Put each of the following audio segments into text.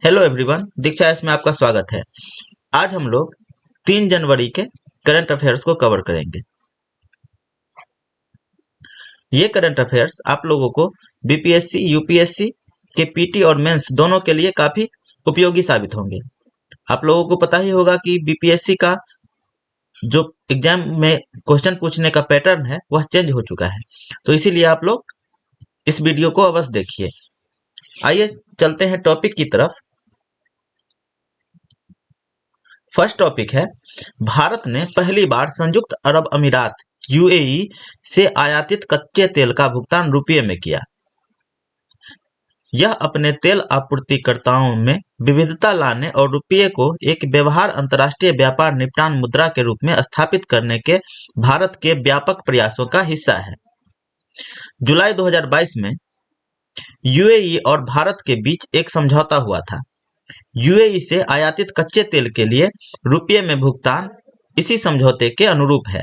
Hello everyone, दीक्षा S में आपका स्वागत है। आज हम लोग 3 जनवरी के करंट अफेयर्स को कवर करेंगे। ये करंट अफेयर्स आप लोगों को बीपीएससी, यूपीएससी के पीटी और मेंस दोनों के लिए काफी उपयोगी साबित होंगे। आप लोगों को पता ही होगा कि बीपीएससी का जो एग्जाम में क्वेश्चन पूछने का पैटर्न है वह चेंज हो चुका है, तो इसीलिए आप लोग इस वीडियो को अवश्य देखिए। आइए चलते हैं टॉपिक की तरफ। फर्स्ट टॉपिक है, भारत ने पहली बार संयुक्त अरब अमीरात यूएई से आयातित कच्चे तेल का भुगतान रुपये में किया। यह अपने तेल आपूर्तिकर्ताओं में विविधता लाने और रुपये को एक व्यवहार अंतर्राष्ट्रीय व्यापार निपटान मुद्रा के रूप में स्थापित करने के भारत के व्यापक प्रयासों का हिस्सा है। जुलाई 2022 में यूएई और भारत के बीच एक समझौता हुआ था। यूएई से आयातित कच्चे तेल के लिए रुपये में भुगतान इसी समझौते के अनुरूप है।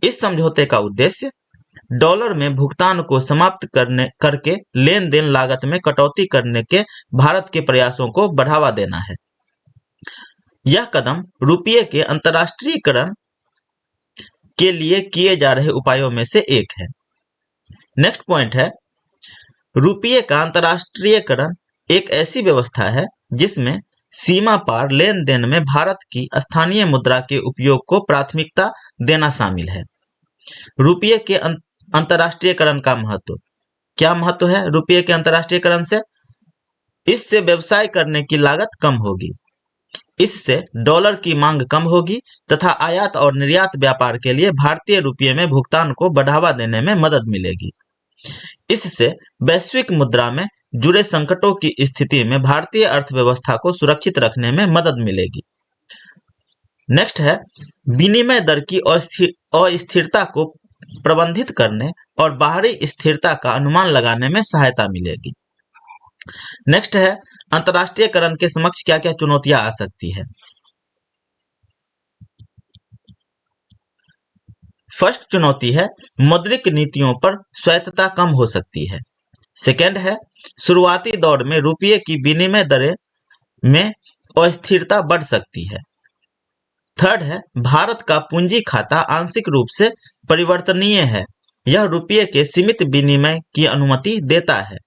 इस समझौते का उद्देश्य डॉलर में भुगतान को समाप्त करके लेन देन लागत में कटौती करने के भारत के प्रयासों को बढ़ावा देना है। यह कदम रुपये के अंतर्राष्ट्रीयकरण के लिए किए जा रहे उपायों में से एक है। नेक्स्ट पॉइंट है, रुपये का अंतर्राष्ट्रीयकरण एक ऐसी व्यवस्था है जिसमें सीमा पार लेन देन में भारत की स्थानीय मुद्रा के उपयोग को प्राथमिकता देना शामिल है। रुपये के अंतर्राष्ट्रीयकरण का महत्व क्या महत्व है? रुपये के अंतर्राष्ट्रीयकरण से इससे व्यवसाय करने की लागत कम होगी, इससे डॉलर की मांग कम होगी तथा आयात और निर्यात व्यापार के लिए भारतीय रुपये में भुगतान को बढ़ावा देने में मदद मिलेगी। इससे वैश्विक मुद्रा में जुड़े संकटों की स्थिति में भारतीय अर्थव्यवस्था को सुरक्षित रखने में मदद मिलेगी। नेक्स्ट है, विनिमय दर की अस्थिरता को प्रबंधित करने और बाहरी स्थिरता का अनुमान लगाने में सहायता मिलेगी। नेक्स्ट है, अंतर्राष्ट्रीयकरण के समक्ष क्या क्या चुनौतियां आ सकती है। फर्स्ट चुनौती है, मौद्रिक नीतियों पर स्वायत्तता कम हो सकती है। सेकेंड है, शुरुआती दौर में रुपये की विनिमय दरें में अस्थिरता बढ़ सकती है। थर्ड है, भारत का पूंजी खाता आंशिक रूप से परिवर्तनीय है, यह रुपये के सीमित विनिमय की अनुमति देता है।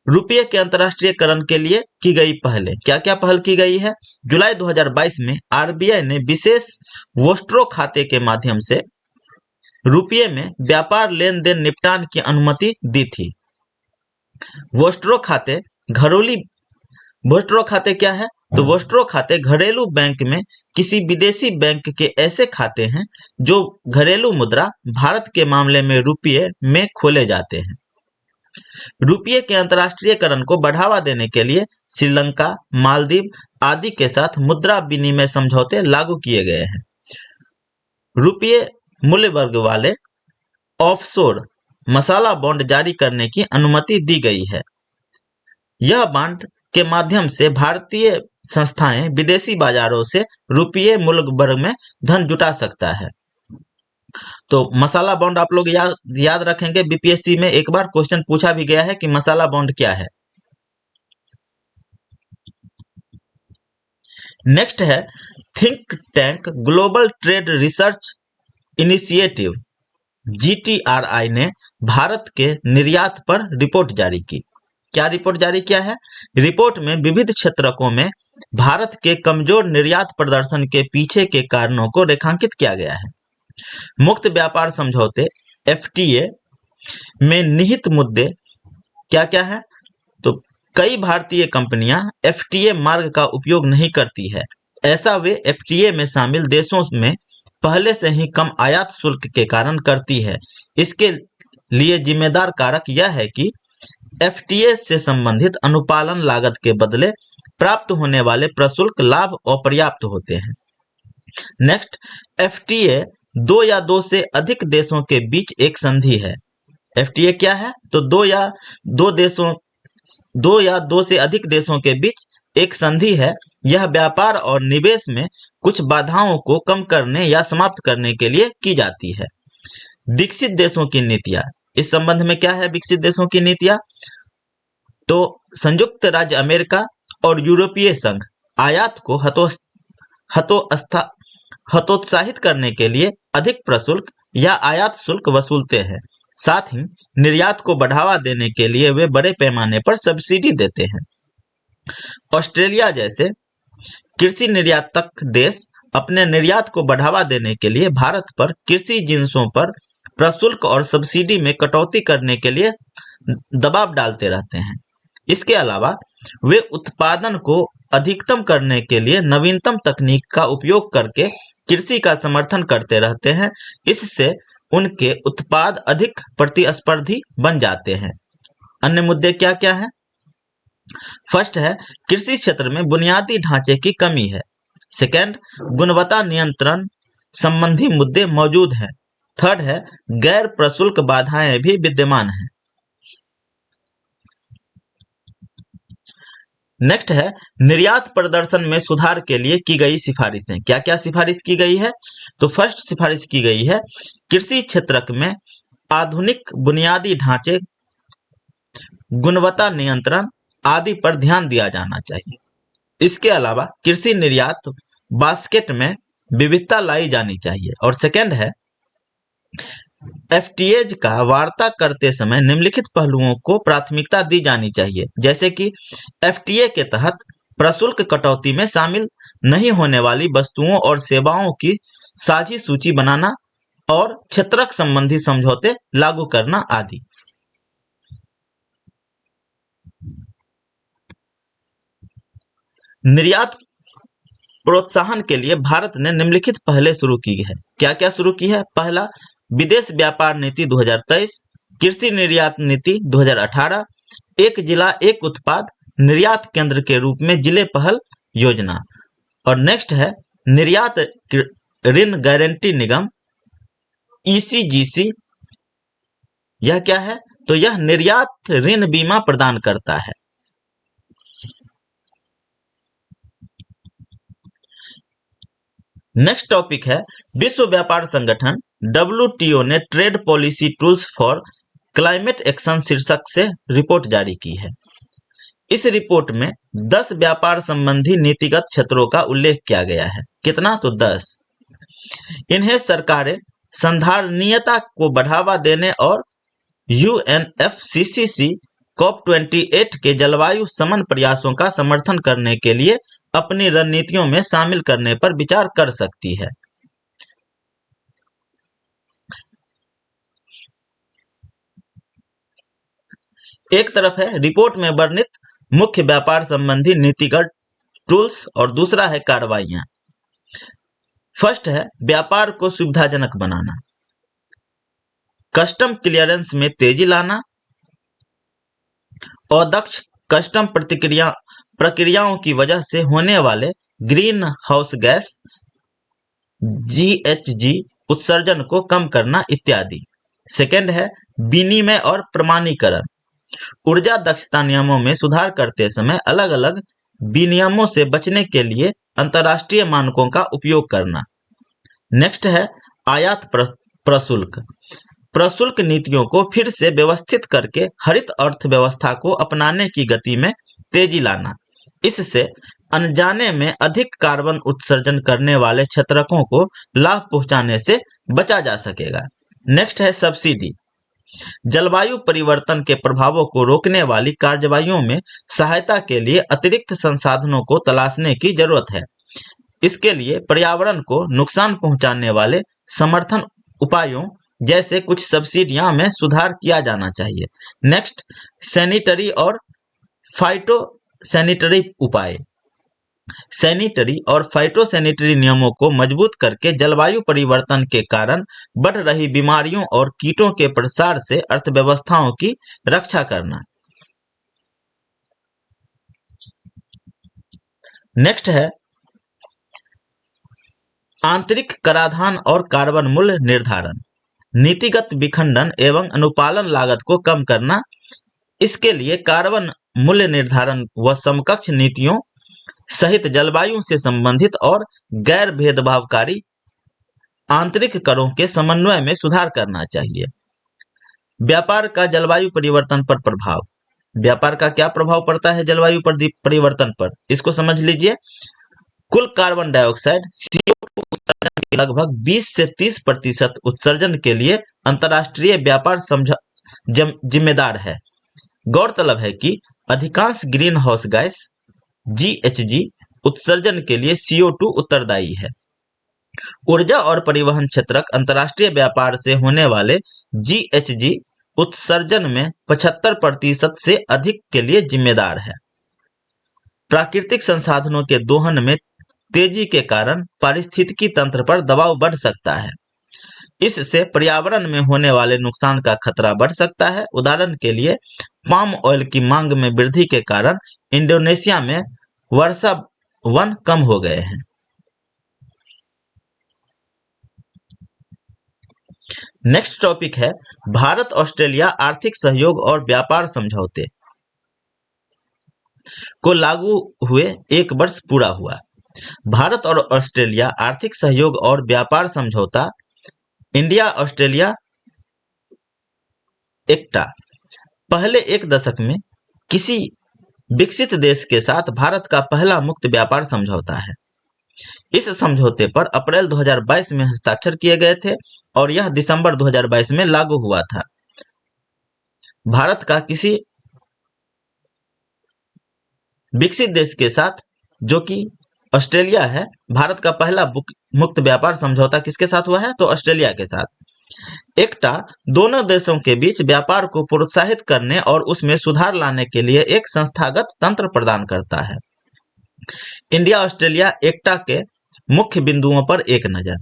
रुपये के अंतर्राष्ट्रीयकरण के लिए की गई पहले क्या क्या पहल की गई है? जुलाई 2022 में आरबीआई ने विशेष वोस्ट्रो खाते के माध्यम से रुपये में व्यापार लेन देन निपटान की अनुमति दी थी। वोस्ट्रो खाते क्या है? तो वोस्ट्रो खाते घरेलू बैंक में किसी विदेशी बैंक के ऐसे खाते हैं जो घरेलू मुद्रा भारत के मामले में रुपये में खोले जाते हैं। रुपये के अंतर्राष्ट्रीयकरण को बढ़ावा देने के लिए श्रीलंका, मालदीव आदि के साथ मुद्रा विनिमय समझौते लागू किए गए हैं। रुपये मूल्य वर्ग वाले ऑफशोर मसाला बॉन्ड जारी करने की अनुमति दी गई है। यह बॉन्ड के माध्यम से भारतीय संस्थाएं विदेशी बाजारों से रुपये मूल्य वर्ग में धन जुटा सकता है। तो मसाला बॉन्ड आप लोग याद रखेंगे, बीपीएससी में एक बार क्वेश्चन पूछा भी गया है कि मसाला बॉन्ड क्या है। नेक्स्ट है, think tank global trade research initiative GTRI ने भारत के निर्यात पर रिपोर्ट जारी की। क्या रिपोर्ट जारी किया है? रिपोर्ट में विविध क्षेत्रों में भारत के कमजोर निर्यात प्रदर्शन के पीछे के कारणों को रेखांकित किया गया है। मुक्त व्यापार समझौते एफटीए में निहित मुद्दे क्या क्या है? तो कई भारतीय कंपनियां एफटीए मार्ग का उपयोग नहीं करती है। ऐसा वे एफटीए में शामिल देशों में पहले से ही कम आयात शुल्क के कारण करती है। इसके लिए जिम्मेदार कारक यह है कि एफटीए से संबंधित अनुपालन लागत के बदले प्राप्त होने वाले प्रशुल्क लाभ अपर्याप्त होते हैं। नेक्स्ट, एफटीए 2 या 2 से अधिक देशों के बीच एक संधि है। एफटीए क्या है? तो 2 या 2 से अधिक देशों के बीच एक संधि है। यह व्यापार और निवेश में कुछ बाधाओं को कम करने या समाप्त करने के लिए की जाती है। विकसित देशों की नीतियां, इस संबंध में क्या है विकसित देशों की नीतियां? तो संयुक्त राज्य अमेरिका और यूरोपीय संघ आयात को हतोत्साहित करने के लिए अधिक प्रशुल्क या आयात शुल्क वसूलते हैं। साथ ही निर्यात को बढ़ावा देने के लिए वे बड़े पैमाने पर सब्सिडी देते हैं। ऑस्ट्रेलिया जैसे कृषि निर्यातक देश अपने निर्यात को बढ़ावा देने के लिए भारत पर कृषि जिन्सों पर प्रशुल्क और सब्सिडी में कटौती करने के लिए दबाव डालते रहते हैं। इसके अलावा वे उत्पादन को अधिकतम करने के लिए नवीनतम तकनीक का उपयोग करके कृषि का समर्थन करते रहते हैं। इससे उनके उत्पाद अधिक प्रतिस्पर्धी बन जाते हैं। अन्य मुद्दे क्या क्या हैं? फर्स्ट है, कृषि क्षेत्र में बुनियादी ढांचे की कमी है। सेकंड, गुणवत्ता नियंत्रण संबंधी मुद्दे मौजूद हैं। थर्ड है, गैर प्रशुल्क बाधाएं भी विद्यमान हैं। नेक्स्ट है, निर्यात प्रदर्शन में सुधार के लिए की गई सिफारिशें। क्या क्या सिफारिश की गई है? तो फर्स्ट सिफारिश की गई है, कृषि क्षेत्र में आधुनिक बुनियादी ढांचे, गुणवत्ता नियंत्रण आदि पर ध्यान दिया जाना चाहिए। इसके अलावा कृषि निर्यात बास्केट में विविधता लाई जानी चाहिए। और सेकंड है, एफटीएज का वार्ता करते समय निम्नलिखित पहलुओं को प्राथमिकता दी जानी चाहिए, जैसे कि एफटीए के तहत प्रशुल्क कटौती में शामिल नहीं होने वाली वस्तुओं और सेवाओं की साझी सूची बनाना और क्षेत्रक संबंधी समझौते लागू करना आदि। निर्यात प्रोत्साहन के लिए भारत ने निम्नलिखित पहले शुरू की है। क्या क्या शुरू की है? पहला, विदेश व्यापार नीति 2023, कृषि निर्यात नीति 2018, एक जिला एक उत्पाद निर्यात केंद्र के रूप में जिले पहल योजना। और नेक्स्ट है, निर्यात ऋण गारंटी निगम ईसीजीसी। यह क्या है? तो यह निर्यात ऋण बीमा प्रदान करता है। नेक्स्ट टॉपिक है, विश्व व्यापार संगठन WTO ने trade policy tools for climate action शीर्षक से रिपोर्ट जारी की है। इस रिपोर्ट में 10 व्यापार संबंधी नीतिगत क्षेत्रों का उल्लेख किया गया है। कितना? तो 10। इन्हें सरकारें संधारणीयता को बढ़ावा देने और UNFCCC COP28 के जलवायु शमन प्रयासों का समर्थन करने के लिए अपनी रणनीतियों में शामिल करने पर विचार कर सकती है। एक तरफ है रिपोर्ट में वर्णित मुख्य व्यापार संबंधी नीतिगत टूल्स और दूसरा है कार्रवाइयां। फर्स्ट है, व्यापार को सुविधाजनक बनाना, कस्टम क्लियरेंस में तेजी लाना, अदक्ष कस्टम प्रक्रियाओं की वजह से होने वाले ग्रीन हाउस गैस GHG उत्सर्जन को कम करना इत्यादि। सेकंड है, विनिमय और प्रमाणीकरण, ऊर्जा दक्षता नियमों में सुधार करते समय अलग अलग विनियमों से बचने के लिए अंतर्राष्ट्रीय मानकों का उपयोग करना। नेक्स्ट है, आयात प्रशुल्क, प्रशुल्क नीतियों को फिर से व्यवस्थित करके हरित अर्थव्यवस्था को अपनाने की गति में तेजी लाना। इससे अनजाने में अधिक कार्बन उत्सर्जन करने वाले क्षेत्रकों को लाभ पहुंचाने से बचा जा सकेगा। नेक्स्ट है सब्सिडी, जलवायु परिवर्तन के प्रभावों को रोकने वाली कार्रवाइयों में सहायता के लिए अतिरिक्त संसाधनों को तलाशने की जरूरत है। इसके लिए पर्यावरण को नुकसान पहुंचाने वाले समर्थन उपायों जैसे कुछ सब्सिडियां में सुधार किया जाना चाहिए। नेक्स्ट, सैनिटरी और फाइटो सैनिटरी उपाय, सैनिटरी और फाइटोसैनिटरी नियमों को मजबूत करके जलवायु परिवर्तन के कारण बढ़ रही बीमारियों और कीटों के प्रसार से अर्थव्यवस्थाओं की रक्षा करना। नेक्स्ट है आंतरिक कराधान और कार्बन मूल्य निर्धारण, नीतिगत विखंडन एवं अनुपालन लागत को कम करना। इसके लिए कार्बन मूल्य निर्धारण व समकक्ष नीतियों सहित जलवायु से संबंधित और गैर भेदभावकारी आंतरिक करों के समन्वय में सुधार करना चाहिए। व्यापार का जलवायु परिवर्तन पर प्रभाव, व्यापार का क्या प्रभाव पड़ता है जलवायु परिवर्तन पर, इसको समझ लीजिए। कुल कार्बन डाइऑक्साइड CO2 उत्सर्जन के लगभग 20 से 30% उत्सर्जन के लिए अंतर्राष्ट्रीय व्यापार जिम्मेदार है। गौरतलब है कि अधिकांश ग्रीन हाउस गैस GHG उत्सर्जन के लिए CO2 उत्तरदायी है। ऊर्जा और परिवहन क्षेत्रक अंतर्राष्ट्रीय व्यापार से होने वाले GHG उत्सर्जन में 75% से अधिक के लिए जिम्मेदार है। प्राकृतिक संसाधनों के दोहन में तेजी के कारण पारिस्थितिकी तंत्र पर दबाव बढ़ सकता है। इससे पर्यावरण में होने वाले नुकसान का खतरा बढ़ सकता है। उदाहरण के लिए, पाम ऑयल की मांग में वृद्धि के कारण इंडोनेशिया में वर्षा वन कम हो गए हैं। नेक्स्ट टॉपिक है भारत ऑस्ट्रेलिया आर्थिक सहयोग और व्यापार समझौते को लागू हुए 1 वर्ष पूरा हुआ। भारत और ऑस्ट्रेलिया आर्थिक सहयोग और व्यापार समझौता इंडिया ऑस्ट्रेलिया एक्टा पहले 1 दशक में किसी विकसित देश के साथ भारत का पहला मुक्त व्यापार समझौता है। इस समझौते पर अप्रैल 2022 में हस्ताक्षर किए गए थे और यह दिसंबर 2022 में लागू हुआ था। भारत का किसी विकसित देश के साथ, जो कि ऑस्ट्रेलिया है, भारत का पहला मुक्त व्यापार समझौता किसके साथ हुआ है? तो ऑस्ट्रेलिया के साथ। एक्टा दोनों देशों के बीच व्यापार को प्रोत्साहित करने और उसमें सुधार लाने के लिए एक संस्थागत तंत्र प्रदान करता है। इंडिया ऑस्ट्रेलिया एक्टा के मुख्य बिंदुओं पर एक नजर।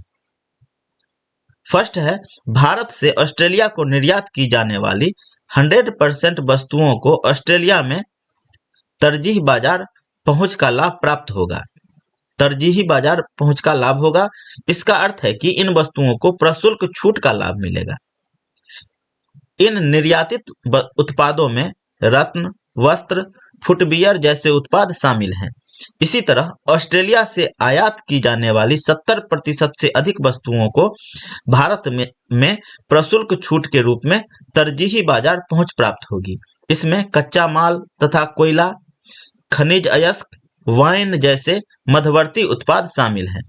फर्स्ट है, भारत से ऑस्ट्रेलिया को निर्यात की जाने वाली 100% वस्तुओं को ऑस्ट्रेलिया में तरजीही बाजार पहुंच का लाभ प्राप्त होगा। तरजीही बाजार पहुंच का लाभ होगा, इसका अर्थ है कि इन वस्तुओं को प्रशुल्क छूट का लाभ मिलेगा। इन निर्यातित उत्पादों में रत्न, वस्त्र, फुटवियर जैसे उत्पाद शामिल हैं। इसी तरह ऑस्ट्रेलिया से आयात की जाने वाली 70% से अधिक वस्तुओं को भारत में प्रशुल्क छूट के रूप में तरजीही बाजार पहुंच प्राप्त होगी। इसमें कच्चा माल तथा कोयला, खनिज अयस्क, वाइन जैसे मध्यवर्ती उत्पाद शामिल हैं।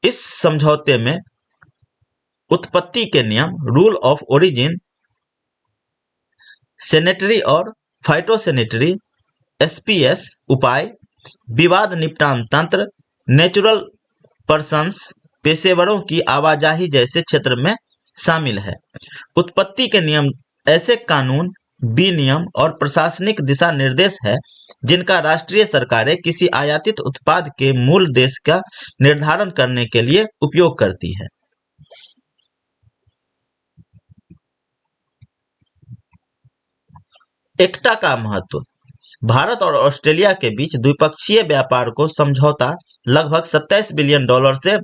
इस समझौते में उत्पत्ति के नियम, रूल ऑफ ओरिजिन, सैनिटरी और फाइटोसैनिटरी SPS उपाय, विवाद निपटान तंत्र, नेचुरल पर्सन्स, पेशेवरों की आवाजाही जैसे क्षेत्र में शामिल है। उत्पत्ति के नियम ऐसे कानून, विनियम और प्रशासनिक दिशा निर्देश है जिनका राष्ट्रीय सरकारें किसी आयातित उत्पाद के मूल देश का निर्धारण करने के लिए उपयोग करती है। एक्टा का महत्व। भारत और ऑस्ट्रेलिया के बीच द्विपक्षीय व्यापार को समझौता लगभग $27 बिलियन से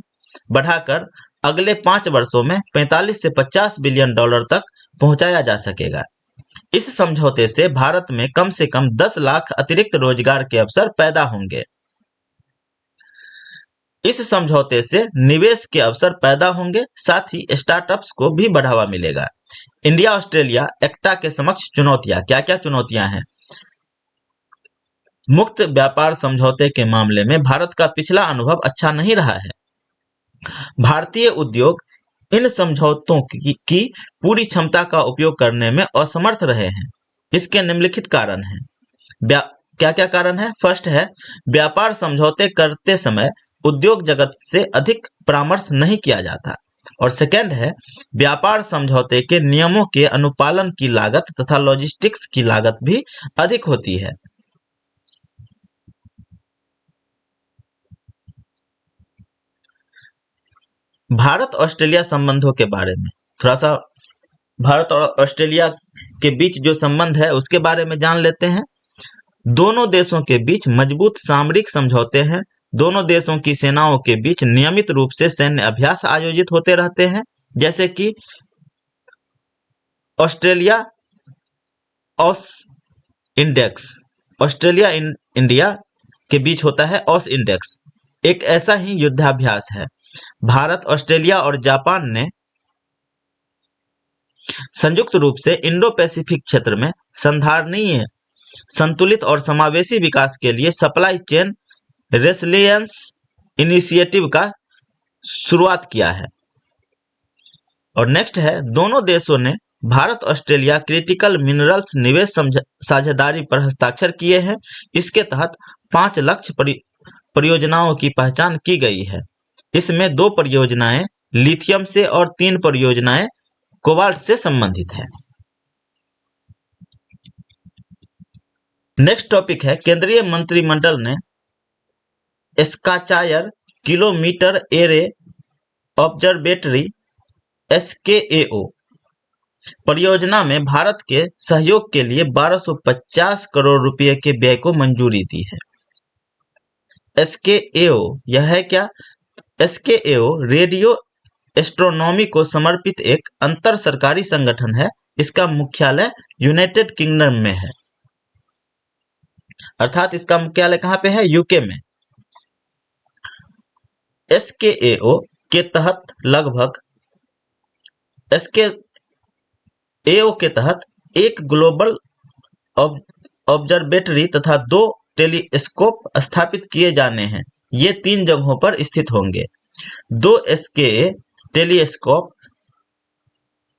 बढ़ाकर अगले 5 वर्षों में $45 से $50 बिलियन तक पहुंचाया जा सकेगा। इस समझौते से भारत में कम से कम 10 लाख अतिरिक्त रोजगार के अवसर पैदा होंगे। इस समझौते से निवेश के अवसर पैदा होंगे, साथ ही स्टार्टअप्स को भी बढ़ावा मिलेगा। इंडिया ऑस्ट्रेलिया एक्टा के समक्ष चुनौतियां, क्या क्या चुनौतियां हैं? मुक्त व्यापार समझौते के मामले में भारत का पिछला अनुभव अच्छा नहीं रहा है। भारतीय उद्योग इन समझौतों की पूरी क्षमता का उपयोग करने में असमर्थ रहे हैं। इसके निम्नलिखित कारण हैं। क्या क्या कारण है? फर्स्ट है, व्यापार समझौते करते समय उद्योग जगत से अधिक परामर्श नहीं किया जाता। और सेकंड है, व्यापार समझौते के नियमों के अनुपालन की लागत तथा लॉजिस्टिक्स की लागत भी अधिक होती है। भारत ऑस्ट्रेलिया संबंधों के बारे में थोड़ा सा, भारत और ऑस्ट्रेलिया के बीच जो संबंध है उसके बारे में जान लेते हैं। दोनों देशों के बीच मजबूत सामरिक समझौते हैं। दोनों देशों की सेनाओं के बीच नियमित रूप से सैन्य अभ्यास आयोजित होते रहते हैं, जैसे कि ऑस्ट्रेलिया ऑस इंडेक्स, ऑस्ट्रेलिया इंडिया के बीच होता है ऑस इंडेक्स, एक ऐसा ही युद्धाभ्यास है। भारत, ऑस्ट्रेलिया और जापान ने संयुक्त रूप से इंडो पैसिफिक क्षेत्र में संधारणीय, संतुलित और समावेशी विकास के लिए सप्लाई चेन रेसिलियंस इनिशिएटिव का शुरुआत किया है। और नेक्स्ट है, दोनों देशों ने भारत ऑस्ट्रेलिया क्रिटिकल मिनरल्स निवेश साझेदारी पर हस्ताक्षर किए हैं। इसके तहत 5 लक्ष्य परियोजनाओं की पहचान की गई है। इसमें 2 परियोजनाएं लिथियम से और 3 परियोजनाएं कोबाल्ट से संबंधित है। नेक्स्ट टॉपिक है, केंद्रीय मंत्रिमंडल ने स्काचायर किलोमीटर एरे ऑब्जर्वेटरी SKAO परियोजना में भारत के सहयोग के लिए 1250 करोड़ रुपए के व्यय को मंजूरी दी है। SKAO यह है क्या? SKAO रेडियो एस्ट्रोनॉमी को समर्पित एक अंतर सरकारी संगठन है। इसका मुख्यालय यूनाइटेड किंगडम में है, अर्थात इसका मुख्यालय कहाँ पे है? यूके में। SKAO के तहत एक ग्लोबल ऑब्जर्वेटरी तथा 2 टेलीस्कोप स्थापित किए जाने हैं। ये 3 जगहों पर स्थित होंगे। 2 SKA टेलीस्कोप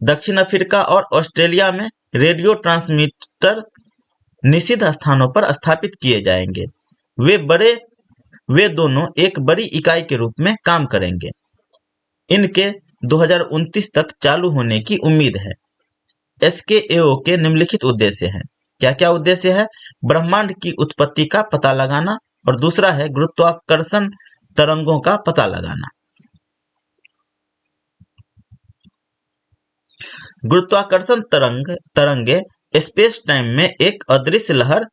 दक्षिण अफ्रीका और ऑस्ट्रेलिया में रेडियो ट्रांसमीटर निषिद्ध स्थानों पर स्थापित किए जाएंगे। वे दोनों एक बड़ी इकाई के रूप में काम करेंगे। इनके 2029 तक चालू होने की उम्मीद है। SKAO के निम्नलिखित उद्देश्य हैं। क्या क्या उद्देश्य है? ब्रह्मांड की उत्पत्ति का पता लगाना, और दूसरा है गुरुत्वाकर्षण तरंगों का पता लगाना। गुरुत्वाकर्षण तरंगे स्पेस टाइम में एक अदृश्य लहर,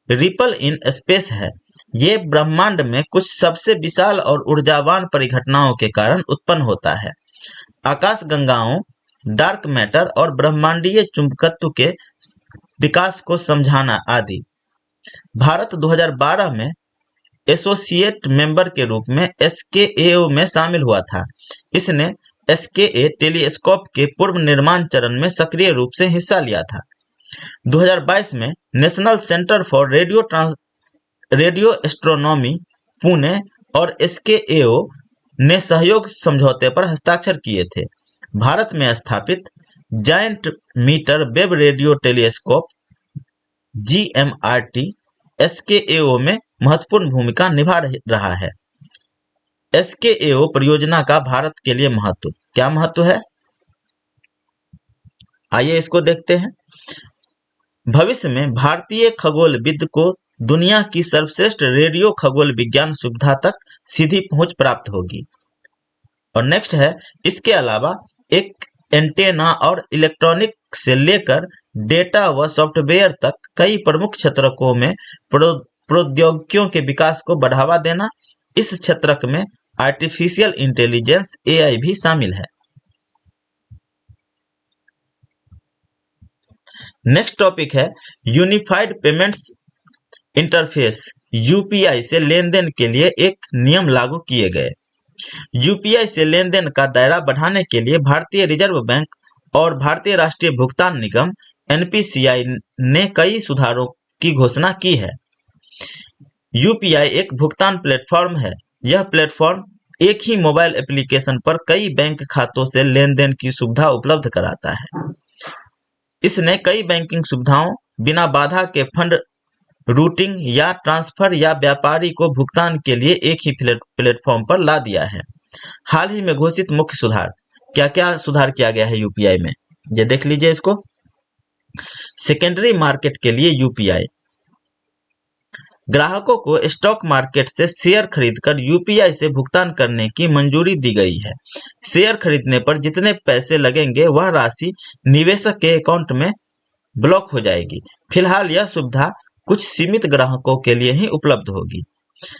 रिपल इन स्पेस है। ये ब्रह्मांड में कुछ सबसे विशाल और ऊर्जावान परिघटनाओं के कारण उत्पन्न होता है। आकाशगंगाओं, डार्क मैटर और ब्रह्मांडीय चुंबकत्व के विकास को समझाना आदि। भारत 2012 में एसोसिएट मेंबर के रूप में SKAO में शामिल हुआ था। इसने SKA टेलीस्कोप के पूर्व निर्माण चरण में सक्रिय रूप से हिस्सा लिया था। 2022 में national centre for radio astronomy Pune और SKAO ने सहयोग समझौते पर हस्ताक्षर किए थे। भारत में स्थापित giant metre wave radio telescope GMRT SKAO में महत्वपूर्ण भूमिका निभा रहा है। SKAO परियोजना का भारत के लिए महत्व, क्या महत्व है? आइए इसको देखते हैं। भविष्य में भारतीय खगोलविद को दुनिया की सर्वश्रेष्ठ रेडियो खगोल विज्ञान सुविधा तक सीधी पहुंच प्राप्त होगी। और नेक्स्ट है, इसके अलावा एक एंटेना और इलेक्ट्रॉनिक से लेकर डेटा व सॉफ्टवेयर तक कई प्रमुख क्षेत्रों में प्रौद्योगिकियों के विकास को बढ़ावा देना। इस क्षेत्र में आर्टिफिशियल इंटेलिजेंस AI भी शामिल है। नेक्स्ट टॉपिक है, यूनिफाइड पेमेंट्स इंटरफेस UPI से लेन देन के लिए एक नियम लागू किए गए। UPI से लेन देन का दायरा बढ़ाने के लिए भारतीय रिजर्व बैंक और भारतीय राष्ट्रीय भुगतान निगम NPCI ने कई सुधारों की घोषणा की है। UPI एक भुगतान प्लेटफॉर्म है। यह प्लेटफॉर्म एक ही मोबाइल एप्लीकेशन पर कई बैंक खातों से लेन देन की सुविधा उपलब्ध कराता है। इसने कई बैंकिंग सुविधाओं, बिना बाधा के फंड रूटिंग या ट्रांसफर या व्यापारी को भुगतान के लिए एक ही प्लेटफॉर्म पर ला दिया है। हाल ही में घोषित मुख्य सुधार, क्या क्या सुधार किया गया है UPI में, ये देख लीजिए इसको। सेकेंडरी मार्केट के लिए UPI, ग्राहकों को स्टॉक मार्केट से शेयर खरीदकर UPI से भुगतान करने की मंजूरी दी गई है। शेयर खरीदने पर जितने पैसे लगेंगे वह राशि निवेशक के अकाउंट में ब्लॉक हो जाएगी। फिलहाल यह सुविधा कुछ सीमित ग्राहकों के लिए ही उपलब्ध होगी।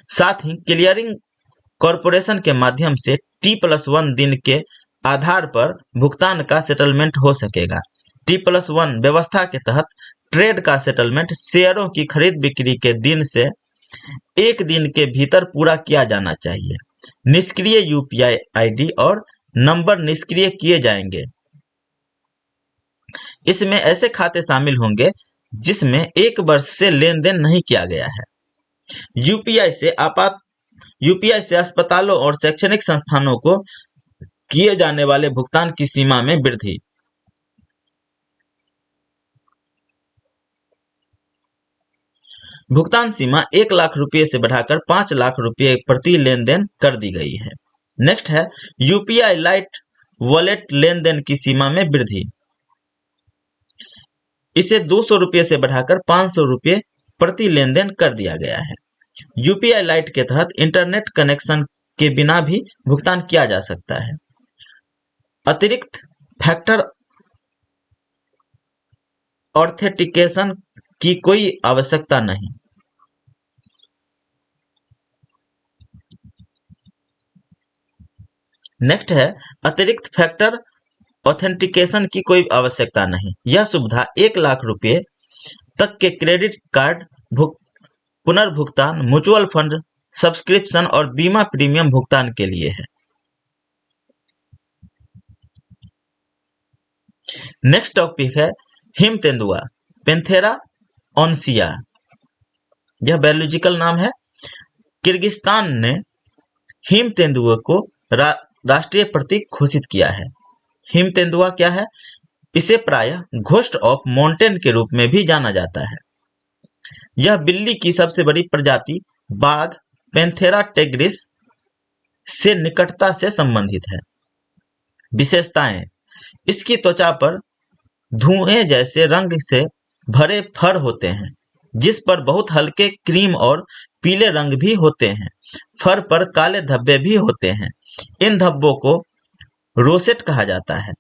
साथ ही क्लियरिंग कॉरपोरेशन के माध्यम से T+1 दिन के आधार पर भुगतान का सेटलमेंट हो सकेगा। T+1 व्यवस्था के तहत ट्रेड का सेटलमेंट शेयरों की खरीद बिक्री के दिन से 1 दिन के भीतर पूरा किया जाना चाहिए। निष्क्रिय UPI ID और नंबर निष्क्रिय किए जाएंगे। इसमें ऐसे खाते शामिल होंगे जिसमें 1 वर्ष से लेन देन नहीं किया गया है। यूपीआई से अस्पतालों और शैक्षणिक संस्थानों को किए जाने वाले भुगतान की सीमा में वृद्धि। भुगतान सीमा 1 लाख रुपये से बढ़ाकर 5 लाख रुपये प्रति लेन देन कर दी गई है। नेक्स्ट है यूपीआई लाइट वॉलेट लेन देन की सीमा में वृद्धि। इसे 200 रुपये से बढ़ाकर 500 रुपये प्रति लेन देन कर दिया गया है। यूपीआई लाइट के तहत इंटरनेट कनेक्शन के बिना भी भुगतान किया जा सकता है। अतिरिक्त फैक्टर ऑथेंटिकेशन की कोई आवश्यकता नहीं। नेक्स्ट है अतिरिक्त फैक्टर ऑथेंटिकेशन की कोई आवश्यकता नहीं। यह सुविधा 1 लाख रुपये तक के क्रेडिट कार्ड पुनर्भुगतान, म्यूचुअल फंड सब्सक्रिप्शन और बीमा प्रीमियम भुगतान के लिए है। नेक्स्ट टॉपिक है हिम तेंदुआ, पैंथेरा ऑनसिया। यह बायोलॉजिकल नाम है। किर्गिस्तान ने हिम तेंदुए को राष्ट्रीय प्रतीक घोषित किया है। हिम तेंदुआ क्या है? इसे प्रायः घोस्ट ऑफ माउंटेन के रूप में भी जाना जाता है। यह बिल्ली की सबसे बड़ी प्रजाति बाघ पैंथेरा टिग्रिस से निकटता से संबंधित है। विशेषताएं: इसकी त्वचा पर धुएं जैसे रंग से भरे फर होते हैं, जिस पर बहुत हल्के क्रीम और पीले रंग भी होते हैं। फर पर काले धब्बे भी होते हैं। इन धब्बों को रोसेट कहा जाता है,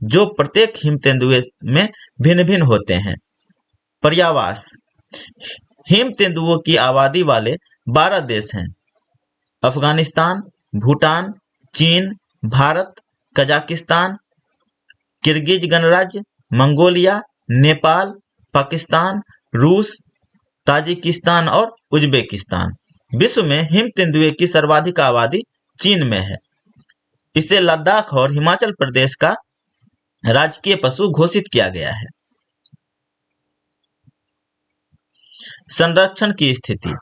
जो प्रत्येक हिम तेंदुए में भिन्न भिन्न होते हैं। पर्यावास: हिम तेंदुओं की आबादी वाले 12 देश हैं: अफगानिस्तान, भूटान, चीन, भारत, कजाकिस्तान, किर्गिज गणराज्य, मंगोलिया, नेपाल, पाकिस्तान, रूस, ताजिकिस्तान और उज्बेकिस्तान। विश्व में हिम तेंदुए की सर्वाधिक आबादी चीन में है। इसे लद्दाख और हिमाचल प्रदेश का राजकीय पशु घोषित किया गया है। संरक्षण की स्थिति: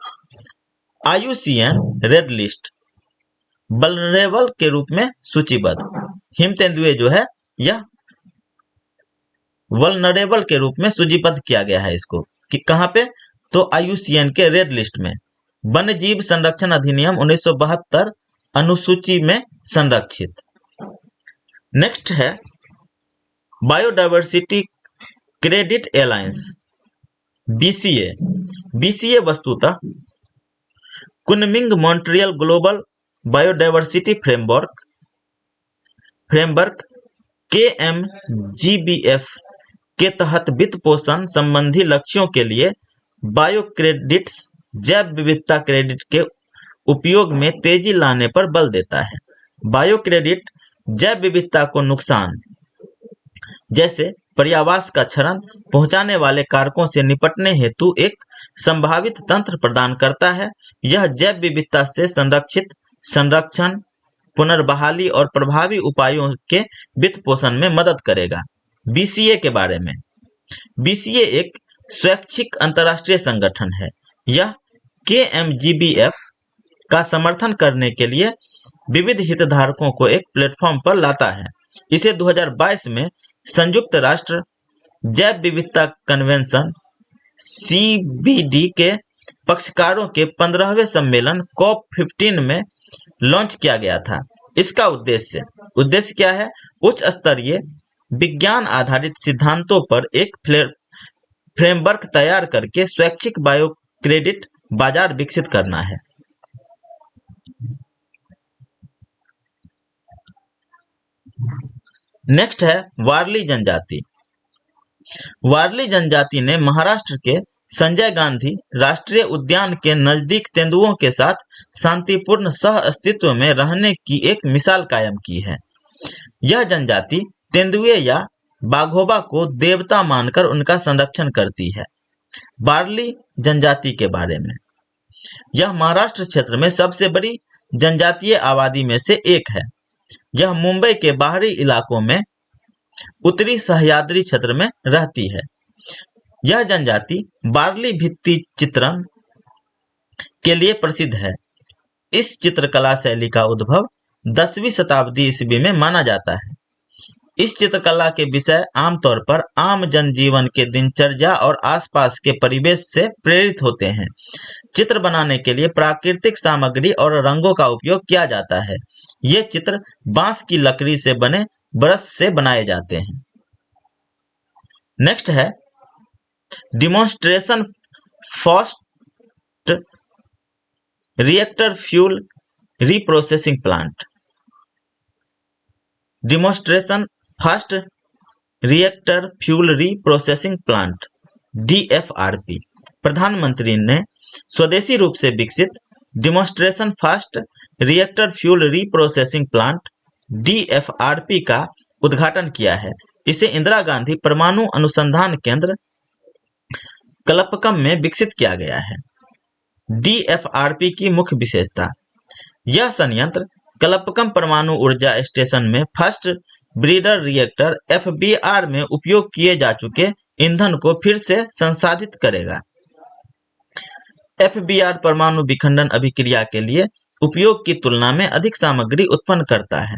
IUCN रेड लिस्ट वल्नरेबल के रूप में सूचीबद्ध। हिम तेंदुए जो है यह वल्नरेबल के रूप में सूचीबद्ध किया गया है इसको कि कहां पे? तो IUCN के रेड लिस्ट में। वन्य जीव संरक्षण अधिनियम 1972 अनुसूची में संरक्षित। नेक्स्ट है biodiversity credit alliance BCA। BCA वस्तुतः Kunming Montreal global biodiversity framework KMGBF के तहत वित्त पोषण संबंधी लक्ष्यों के लिए बायो क्रेडिट्स जैव विविधता क्रेडिट के उपयोग में तेजी लाने पर बल देता है। बायो क्रेडिट जैव विविधता को नुकसान जैसे पर्यावास का क्षरण पहुंचाने वाले कारकों से निपटने हेतु एक संभावित तंत्र प्रदान करता है। यह जैव विविधता से संरक्षण, पुनर्बहाली और प्रभावी उपायों के वित्त पोषण में मदद करेगा। BCA के बारे में: BCA एक स्वैच्छिक अंतर्राष्ट्रीय संगठन है। यह KMGBF का समर्थन करने के लिए विविध हितधारकों को एक प्लेटफॉर्म पर लाता है। इसे 2022 में संयुक्त राष्ट्र जैव विविधता कन्वेंशन CBD के पक्षकारों के 15वें सम्मेलन COP15 में लॉन्च किया गया था। इसका उद्देश्य क्या है? उच्च स्तरीय विज्ञान आधारित सिद्धांतों पर एक फ्रेमवर्क तैयार करके स्वैच्छिक बायो क्रेडिट बाजार विकसित करना है। नेक्स्ट है वारली जनजाति। वारली जनजाति ने महाराष्ट्र के संजय गांधी राष्ट्रीय उद्यान के नजदीक तेंदुओं के साथ शांतिपूर्ण सह अस्तित्व में रहने की एक मिसाल कायम की है। यह जनजाति तेंदुए या बाघोबा को देवता मानकर उनका संरक्षण करती है। वारली जनजाति के बारे में: यह महाराष्ट्र क्षेत्र में सबसे बड़ी जनजातीय आबादी में से एक है। यह मुंबई के बाहरी इलाकों में उत्तरी सह्याद्री क्षेत्र में रहती है। यह जनजाति बार्ली भित्ति चित्रण के लिए प्रसिद्ध है। इस चित्रकला शैली का उद्भव 10वीं शताब्दी ईस्वी में माना जाता है। इस चित्रकला के विषय आमतौर पर आम जनजीवन के दिनचर्या और आसपास के परिवेश से प्रेरित होते हैं। चित्र बनाने के लिए प्राकृतिक सामग्री और रंगों का उपयोग किया जाता है। ये चित्र बांस की लकड़ी से बने ब्रश से बनाए जाते हैं। नेक्स्ट है demonstration fast reactor fuel reprocessing plant. Demonstration fast reactor fuel reprocessing plant DFRP प्रधानमंत्री ने स्वदेशी रूप से विकसित demonstration fast reactor fuel reprocessing plant DFRP का उद्घाटन किया है। इसे इंदिरा गांधी परमाणु अनुसंधान केंद्र कलपकम में विकसित किया गया है। DFRP की मुख्य विशेषता: यह संयंत्र कलपकम परमाणु ऊर्जा स्टेशन में फर्स्ट ब्रीडर रिएक्टर FBR में उपयोग किए जा चुके ईंधन को फिर से संसाधित करेगा। FBR परमाणु विखंडन अभिक्रिया के लिए उपयोग की तुलना में अधिक सामग्री उत्पन्न करता है।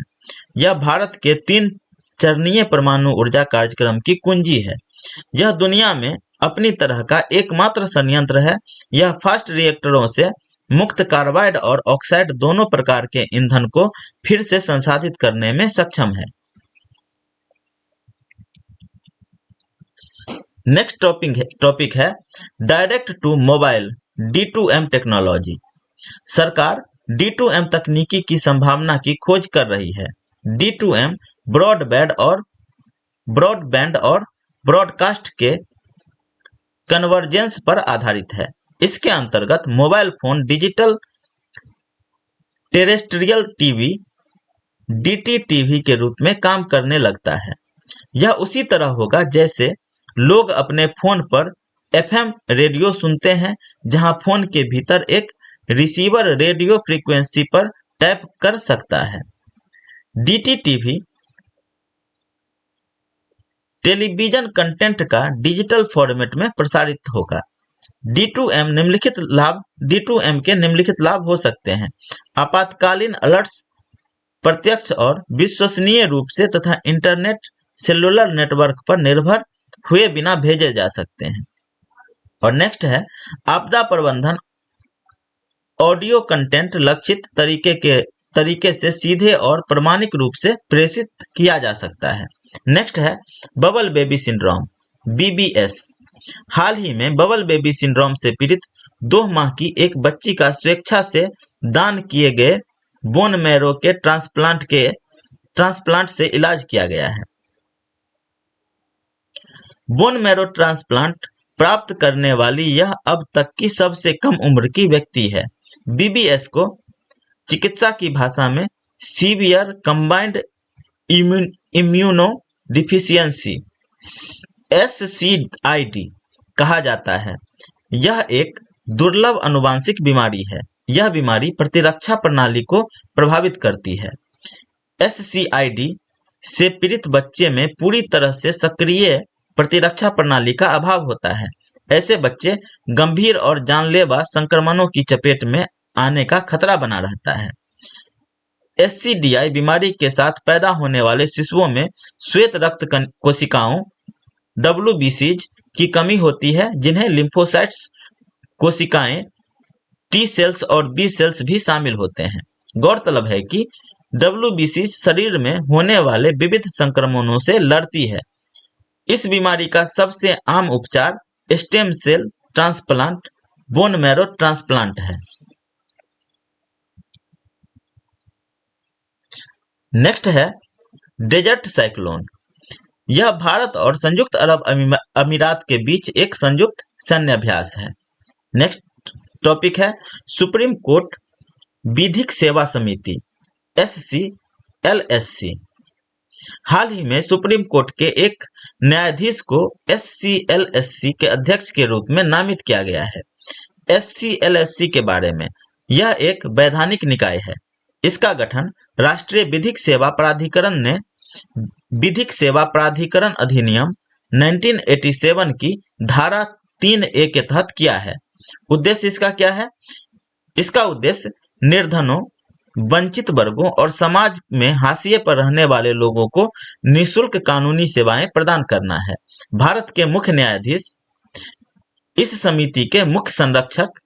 यह भारत के 3 चरणीय परमाणु ऊर्जा कार्यक्रम की कुंजी है। यह दुनिया में अपनी तरह का एकमात्र संयंत्र है। यह फास्ट रिएक्टरों से मुक्त कार्बाइड और ऑक्साइड दोनों प्रकार के ईंधन को फिर से संसाधित करने में सक्षम है। नेक्स्ट टॉपिक है direct to mobile D2M technology. सरकार D2M तकनीकी की संभावना की खोज कर रही है। D2M ब्रॉडबैंड और ब्रॉडकास्ट के कन्वर्जेंस पर आधारित है। इसके अंतर्गत mobile phone digital terrestrial TV DTTV के रूप में काम करने लगता है। यह उसी तरह होगा जैसे लोग अपने फोन पर FM रेडियो सुनते हैं, जहां फोन के भीतर एक रिसीवर रेडियो फ्रीक्वेंसी पर टैप कर सकता है। DTTV टेलीविजन कंटेंट का डिजिटल फॉर्मेट में प्रसारित होगा। D2M के निम्नलिखित लाभ हो सकते हैं। आपातकालीन अलर्ट्स प्रत्यक्ष और विश्वसनीय रूप से तथा इंटरनेट सेलुलर नेटवर्क पर निर्भर हुए बिना भेजे जा सकते हैं। और नेक्स्ट है आपदा प्रबंधन। ऑडियो कंटेंट लक्षित तरीके से सीधे और प्रामाणिक रूप से प्रेषित किया जा सकता है। नेक्स्ट है बबल बेबी सिंड्रोम BBS। हाल ही में बबल बेबी सिंड्रोम से पीड़ित 2 माह की एक बच्ची का स्वेच्छा से दान किए गए बोन मैरो के ट्रांसप्लांट से इलाज किया गया है। बोन मैरो ट्रांसप्लांट प्राप्त करने वाली यह अब तक की सबसे कम उम्र की व्यक्ति है। BBS को चिकित्सा की भाषा में severe combined immuno deficiency SCID कहा जाता है। यह एक दुर्लभ आनुवंशिक बीमारी है। यह बीमारी प्रतिरक्षा प्रणाली को प्रभावित करती है। SCID से पीड़ित बच्चे में पूरी तरह से सक्रिय प्रतिरक्षा प्रणाली का अभाव होता है। ऐसे बच्चे गंभीर और जानलेवा संक्रमणों की चपेट में आने का खतरा बना रहता है। SCDI बीमारी के साथ पैदा होने वाले शिशुओं में श्वेत रक्त कोशिकाओं WBCs की कमी होती है, जिन्हें लिम्फोसाइट्स कोशिकाएं T सेल्स और B सेल्स भी शामिल होते हैं। गौरतलब है कि WBCs शरीर में होने वाले विविध संक्रमणों से लड़ती है। इस बीमारी का सबसे आम उपचार stem cell transplant bone marrow transplant है। नेक्स्ट है डेजर्ट साइक्लोन। यह भारत और संयुक्त अरब अमीरात के बीच एक संयुक्त सैन्य अभ्यास है। नेक्स्ट टॉपिक है सुप्रीम कोर्ट विधिक सेवा समिति SCLSC। हाल ही में सुप्रीम कोर्ट के एक न्यायाधीश को SCLSC के अध्यक्ष के रूप में नामित किया गया है। SCLSC के बारे में, यह एक वैधानिक निकाय है। इसका गठन राष्ट्रीय विधिक सेवा प्राधिकरण ने विधिक सेवा प्राधिकरण अधिनियम 1987 की धारा 3A के तहत किया है। उद्देश्य इसका क्या है? इसका उद्देश्य निर्धनों, वंचित वर्गों और समाज में हाशिए पर रहने वाले लोगों को निःशुल्क कानूनी सेवाएं प्रदान करना है। भारत के मुख्य न्यायाधीश इस समिति के मुख्य संरक्षक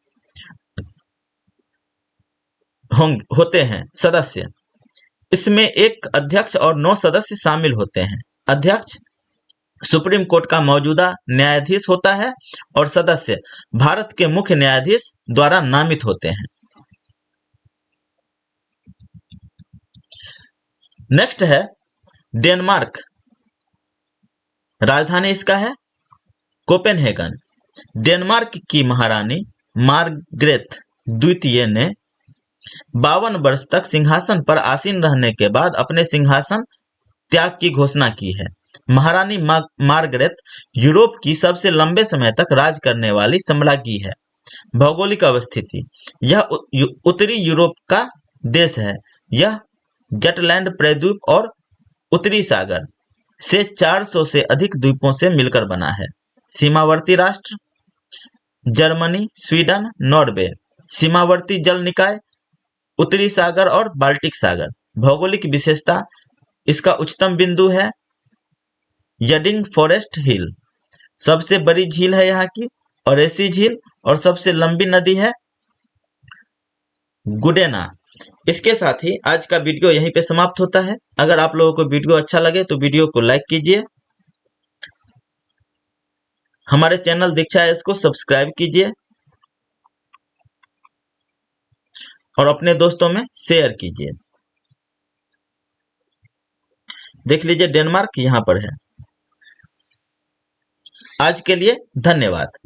होते हैं। सदस्य, इसमें एक अध्यक्ष और 9 सदस्य शामिल होते हैं। अध्यक्ष सुप्रीम कोर्ट का मौजूदा न्यायाधीश होता है और सदस्य भारत के मुख्य न्यायाधीश द्वारा नामित होते हैं। नेक्स्ट है डेनमार्क। राजधानी इसका है कोपेनहेगन। डेनमार्क की महारानी मार्गरेट द्वितीय ने 52 वर्ष तक सिंहासन पर आसीन रहने के बाद अपने सिंहासन त्याग की घोषणा की है। महारानी मार्गरेट यूरोप की सबसे लंबे समय तक राज करने वाली सम्राज्ञी है। भौगोलिक अवस्थिति, यह उत्तरी यूरोप का देश है। यह जटलैंड प्रायद्वीप और उत्तरी सागर से 400 से अधिक द्वीपों से मिलकर बना है। सीमावर्ती राष्ट्र जर्मनी, स्वीडन, नॉर्वे। सीमावर्ती जल निकाय उत्तरी सागर और बाल्टिक सागर। भौगोलिक विशेषता, इसका उच्चतम बिंदु है यडिंग फॉरेस्ट हिल। सबसे बड़ी झील है यहाँ की और ऐसी झील, और सबसे लंबी नदी है गुडेना। इसके साथ ही आज का वीडियो यहीं पे समाप्त होता है। अगर आप लोगों को वीडियो अच्छा लगे तो वीडियो को लाइक कीजिए, हमारे चैनल दीक्षा एस को सब्सक्राइब कीजिए और अपने दोस्तों में शेयर कीजिए। देख लीजिए डेनमार्क यहाँ पर है। आज के लिए धन्यवाद।